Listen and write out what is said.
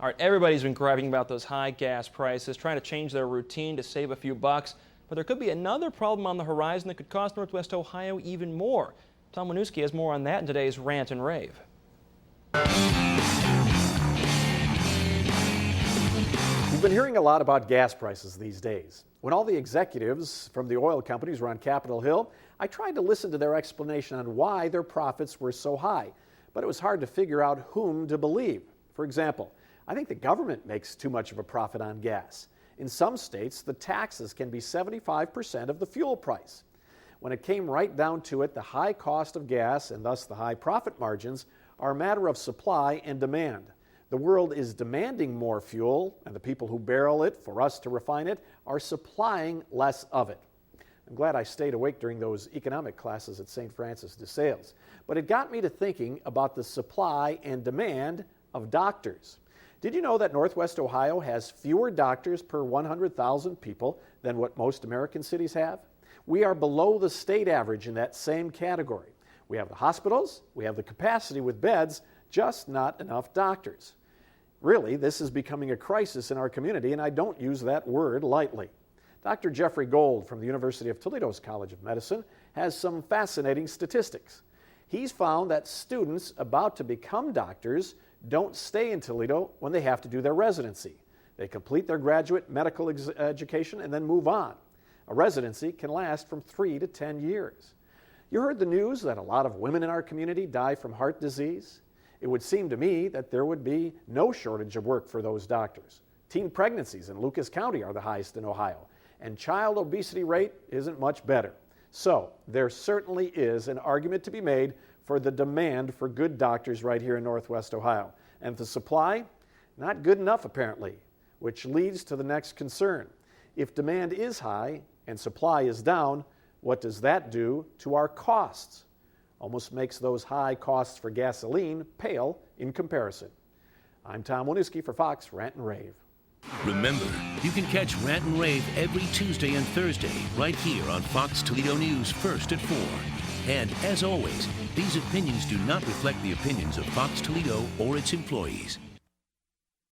All right, everybody's been griping about those high gas prices, trying to change their routine to save a few bucks. But there could be another problem on the horizon that could cost Northwest Ohio even more. Tom Waniewski has more on that in today's Rant and Rave. We've been hearing a lot about gas prices these days. When all the executives from the oil companies were on Capitol Hill, I tried to listen to their explanation on why their profits were so high, but it was hard to figure out whom to believe. For example, I think the government makes too much of a profit on gas. In some states, the taxes can be 75% of the fuel price. When it came right down to it, the high cost of gas and thus the high profit margins are a matter of supply and demand. The world is demanding more fuel, and the people who barrel it for us to refine it are supplying less of it. I'm glad I stayed awake during those economic classes at St. Francis de Sales, but it got me to thinking about the supply and demand of doctors. Did you know that Northwest Ohio has fewer doctors per 100,000 people than what most American cities have? We are below the state average in that same category. We have the hospitals, we have the capacity with beds, just not enough doctors. Really, this is becoming a crisis in our community, and I don't use that word lightly. Dr. Jeffrey Gold from the University of Toledo's College of Medicine has some fascinating statistics. He's found that students about to become doctors don't stay in Toledo when they have to do their residency. They complete their graduate medical education and then move on. A residency can last from 3 to 10 years. You heard the news that a lot of women in our community die from heart disease. It would seem to me that there would be no shortage of work for those doctors. Teen pregnancies in Lucas County are the highest in Ohio, and child obesity rate isn't much better. So there certainly is an argument to be made for the demand for good doctors right here in Northwest Ohio. And the supply, not good enough apparently, which leads to the next concern. If demand is high and supply is down, what does that do to our costs? Almost makes those high costs for gasoline pale in comparison. I'm Tom Waniewski for Fox Rant and Rave. Remember, you can catch Rant and Rave every Tuesday and Thursday right here on Fox Toledo News, first at 4. And as always, these opinions do not reflect the opinions of Fox Toledo or its employees.